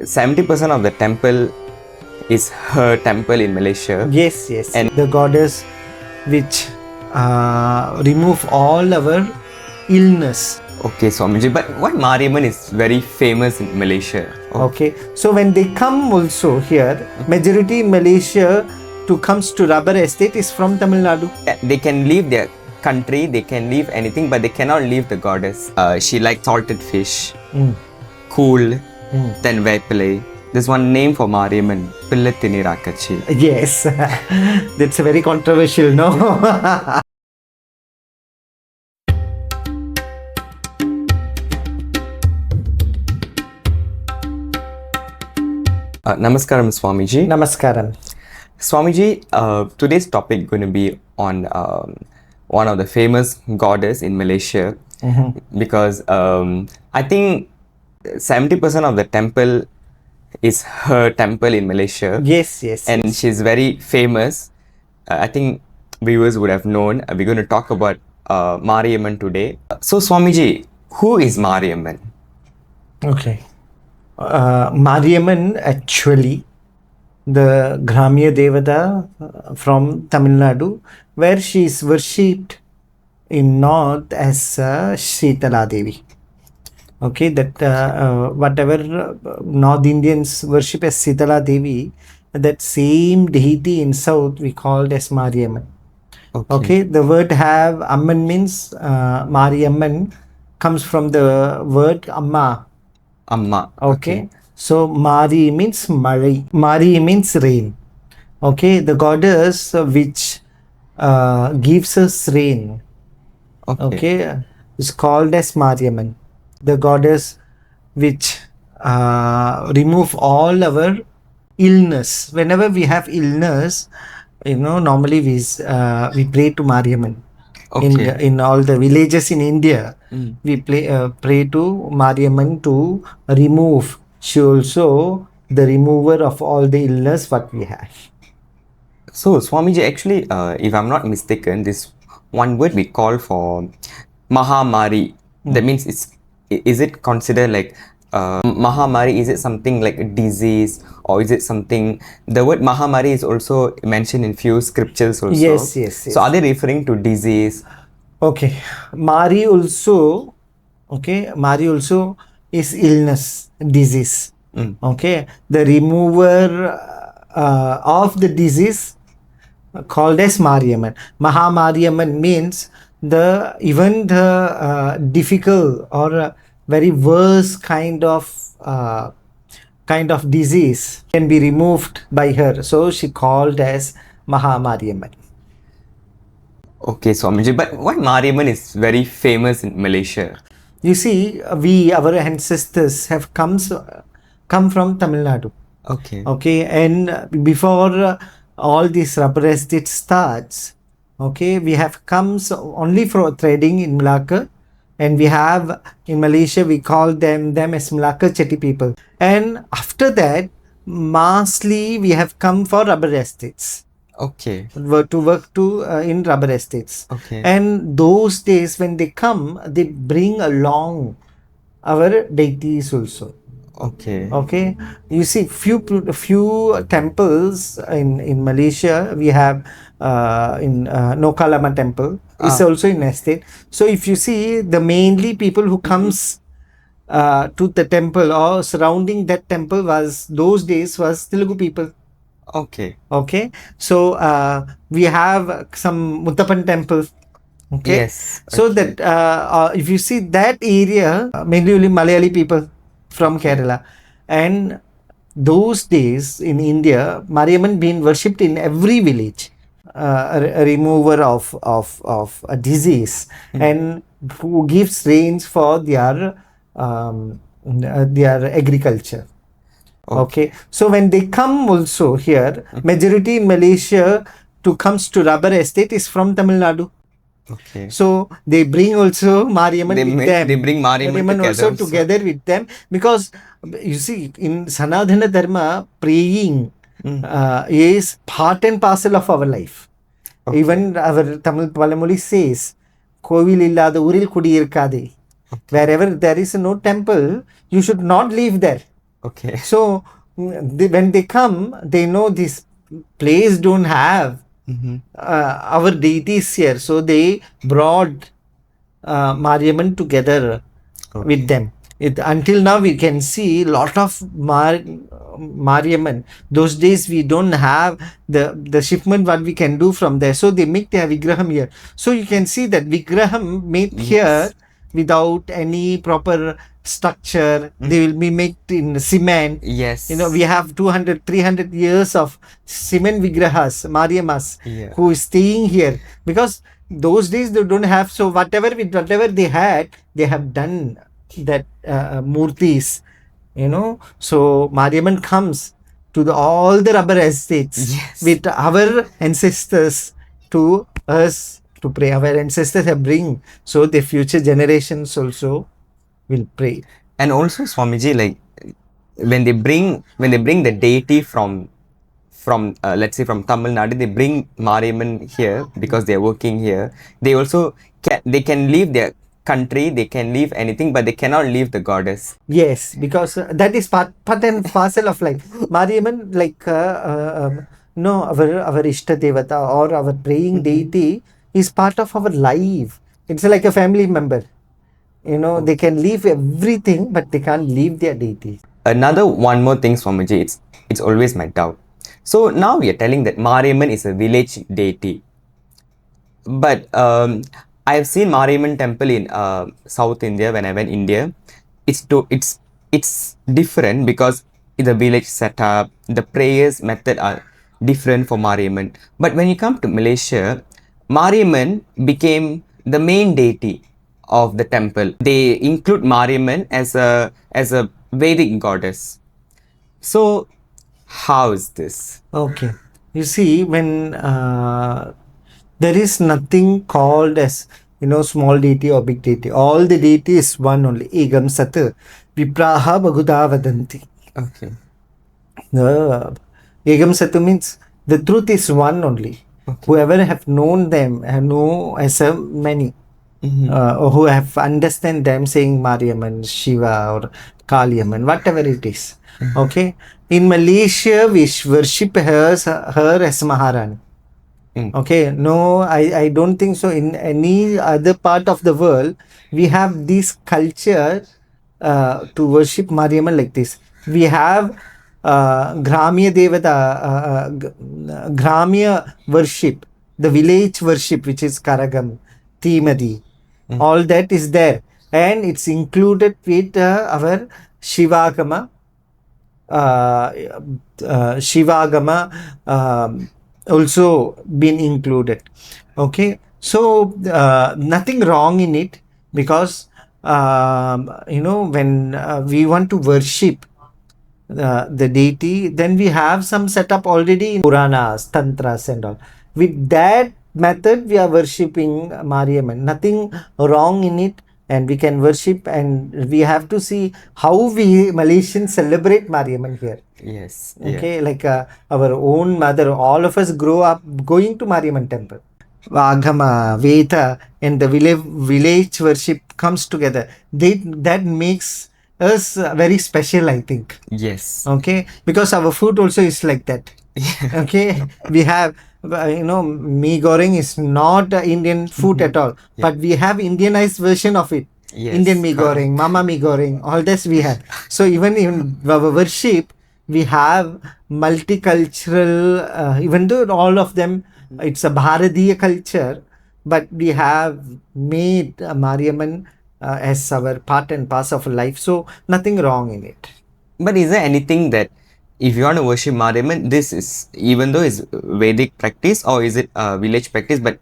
70% of the temple is her temple in Malaysia. Yes, yes. And the goddess which remove all our illness. okay, Swamiji, but why Mariamman is very famous in Malaysia? Okay, so when they come also here, majority in Malaysia to comes to rubber estate is from Tamil Nadu. They can leave their country, they can leave anything, but they cannot leave the goddess. She likes salted fish, cool, then Vepile. There's one name for Mariamman, Pilla Tinirakachi. Yes, that's a very controversial, no? Namaskaram, Swamiji. Namaskaram. Swamiji, today's topic going to be on one of the famous goddess in Malaysia, because I think 70% of the temple is her temple in Malaysia. Yes, yes. And she's very famous. I think viewers would have known. We're going to talk about Mariamman today. So Swamiji, who is Mariamman? Okay. Mariamman actually the Gramya Devata from Tamil Nadu, where she is worshipped in north as Sritala Devi. Okay, that whatever North Indians worship as Sitala Devi, that same deity in south we called as Mariamman. Okay, the word have Amman means Mariamman comes from the word Amma. Amma. Okay. So Mari means Mari. Mari means rain. Okay, the goddess which gives us rain. Okay, is called as Mariamman. The goddess which remove all our illness. Whenever we have illness, normally we pray to Mariamman. In all the villages in India, we pray to Mariamman to remove. She also the remover of all the illness what we have. So Swamiji, actually, if I'm not mistaken, this one word we call for MahaMari. That means is it considered like MahaMari? Is it something like a disease, or is it something? The word MahaMari is also mentioned in few scriptures also. Yes. So are they referring to disease? Okay, Mari also is illness, disease. Okay, the remover of the disease called as Mariamman. MahaMariamman means even the difficult or very worse kind of disease can be removed by her. So she called as MahaMariamman. Okay, Swamiji, but why Mariamman is very famous in Malaysia? You see, our ancestors have come from Tamil Nadu. Okay, and before all this rubber estate starts, okay, we have come only for trading in Malacca, and we have in Malaysia we call them as Malacca Chetty people. And after that, mostly we have come for rubber estates. Okay. To work in rubber estates. Okay. And those days when they come, they bring along our deities also. Okay. You see, few temples in Malaysia. We have in Nokalama temple is also in estate. So if you see, the mainly people who comes to the temple or surrounding that temple those days was Telugu people. Okay. So we have some Muttapan temple. Okay. Yes. So that if you see that area, mainly only Malayali people from Kerala, and those days in India, Mariamman been worshipped in every village, a remover of a disease, and who gives rains for their agriculture. Okay, so when they come also here, majority in Malaysia comes to rubber estate is from Tamil Nadu. Okay. So they bring also Mariamman with them. They bring Mariamman also together with them, because you see in Sanatana Dharma, praying is part and parcel of our life. Even our Tamil Palamoli says, Kovil illada uril kudi irkade. Wherever there is no temple, you should not live there. Okay. So when they come, they know this place don't have our deities here. So they brought Mariamman together with them. Until now, we can see lot of Mariamman. Those days we don't have the shipment what we can do from there. So they make their Vigraham here. So you can see that Vigraham made here without any proper structure. They will be made in cement. Yes. You know, we have 200, 300 years of cement Vigrahas, Mariammas, who is staying here because those days they don't have. So whatever they had, they have done that murtis, you know. So Mariamman comes to all the rubber estates with our ancestors to us to pray. Our ancestors have bring, so the future generations also will pray. And also, Swamiji, like when they bring the deity from let's say from Tamil Nadu, they bring Mariamman here because they are working here. They also can leave their country, they can leave anything, but they cannot leave the goddess. Yes, because that is part and parcel of life. Mariamman, like no, our Ishta Devata or our praying deity is part of our life. It's like a family member. You know, they can leave everything, but they can't leave their deity. One more thing, Swamiji, it's always my doubt. So now we are telling that Mariamman is a village deity. But I have seen Mariamman temple in South India when I went India. It's different because the village setup, the prayers method are different for Mariamman. But when you come to Malaysia, Mariamman became the main deity of the temple. They include Mariamman as a Vedic goddess. So how is this? Okay, you see, when there is nothing called as, you know, small deity or big deity. All the deity is one only. Egam sat vipraha baguda vadanti. Okay. Egam sat means the truth is one only. Okay. Whoever have known them know as a many. Who have understand them saying Mariamman, Shiva or Kaliamman, whatever it is. Okay. In Malaysia, we worship her as Maharani. Okay, no, I don't think so. In any other part of the world, we have this culture to worship Mariamman like this. We have Gramya Devata, Gramya worship, the village worship, which is Karagam, Timadi. All that is there, and it's included with our Shivagama. Shivagama also been included. Okay, so nothing wrong in it, because you know, when we want to worship the deity, then we have some setup already in Puranas, Tantras and all. With that method, we are worshipping Mariamman. Nothing wrong in it, and we can worship, and we have to see how we Malaysians celebrate Mariamman here. Yes. Okay, like our own mother, all of us grow up going to Mariamman temple. Agama, Veda, and the village worship comes together. That makes us very special, I think. Yes. Okay, because our food also is like that. Okay, we have, you know, mee goreng is not Indian food at all, but we have Indianized version of it. Indian mee goreng, mama mee goreng, all this we have. So even in our worship, we have multicultural, even though all of them, it's a Bharatiya culture, but we have made Mariamman as our part and parcel of life. So nothing wrong in it. But is there anything that, if you want to worship Mariamman, this is, even though it's Vedic practice, or is it village practice, but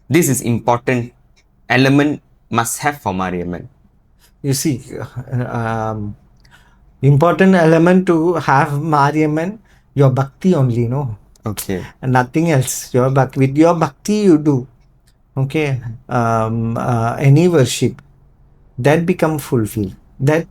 this is important element must have for Mariamman? You see, important element to have Mariamman, your bhakti only, no? Okay. And nothing else. Your bhakti, with your bhakti you do. Okay. Any worship, that become fulfilled. That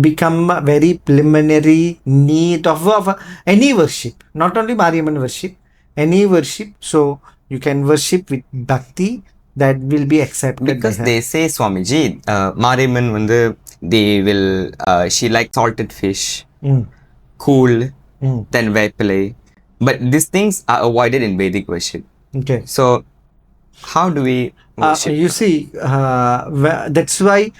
become a very preliminary need of any worship. Not only Mariamman worship, any worship. So you can worship with bhakti, that will be accepted. Because they say, Swamiji, Mariamman, they will, she likes salted fish. Mm. cool, Mm. then Vepale. But these things are avoided in Vedic worship. Okay. So, how do we worship? You see, that's why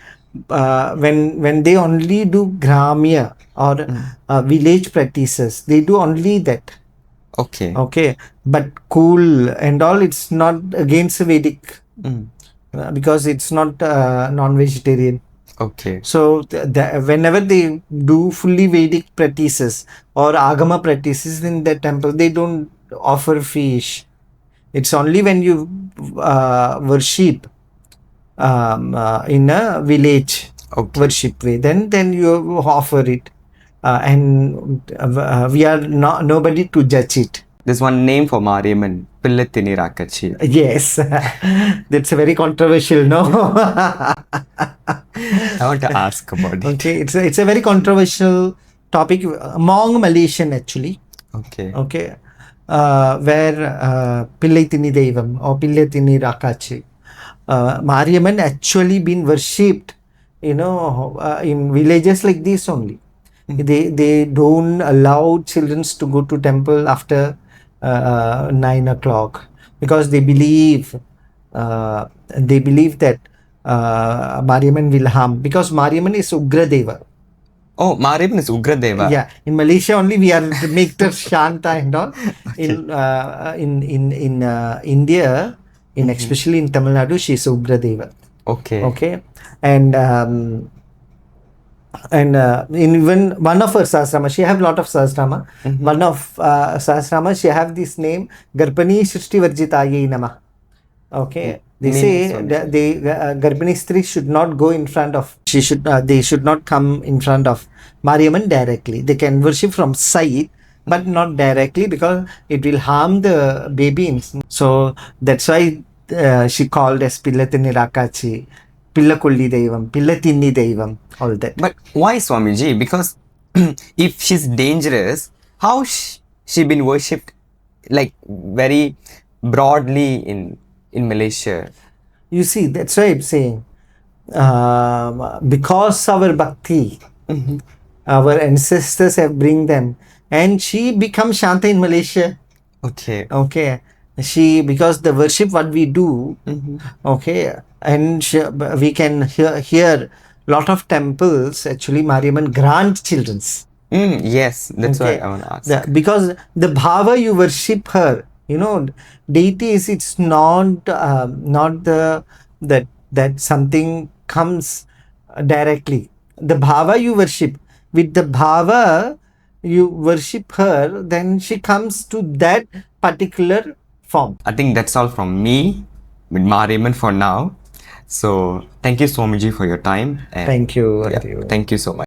when they only do gramya or village practices, they do only that. Okay. Okay, but cool and all, it's not against Vedic because it's not non-vegetarian. Okay. So whenever they do fully Vedic practices or Agama practices in the temple, they don't offer fish. It's only when you worship in a village worship way, then you offer it, and we are not nobody to judge it. There's one name for Mariamman, Pillatini Rakachi. Yes, that's a very controversial, no? I want to ask about it. Okay, it's a very controversial topic among Malaysian actually. Okay. Okay, where Pillaitini Devam or Pillatini Rakachi, Mariamman actually been worshipped, in villages like this only. They don't allow children to go to temple after 9 o'clock because they believe that Mariamman will harm, because Mariamman is Ugra Deva. Oh, Mariamman is Ugra Deva. Yeah, in Malaysia only we are make the Shanta and all. Okay. In India, especially in Tamil Nadu, she is Ugra Deva. Okay. Okay, and in even one of her sahasrama, she have lot of sahasrama. One of sahasrama, she have this name Garpani Srishti Varjitaye Namah. Okay, they say that Garbhini Stri should not go in front of, they should not come in front of Mariamman directly. They can worship from side but not directly because it will harm the baby. So that's why she called as Pillatini Rakachi, Pillakulli Devam, Pillatini Devam, all that. But why Swamiji? Because if she's dangerous, how she been worshipped like very broadly in Malaysia? You see, that's why I'm saying, because our bhakti, our ancestors have bring them, and she becomes Shanta in Malaysia. Okay. Okay, because the worship what we do, okay, and we can hear lot of temples actually Mariamman grant children's. Yes, that's why I want to ask. Because the bhava you worship her, deities, it's not that something comes directly. The bhava you worship, with the bhava you worship her, then she comes to that particular form. I think that's all from me with Mariamman for now. So thank you Swamiji for your time. And Thank you. Thank you so much.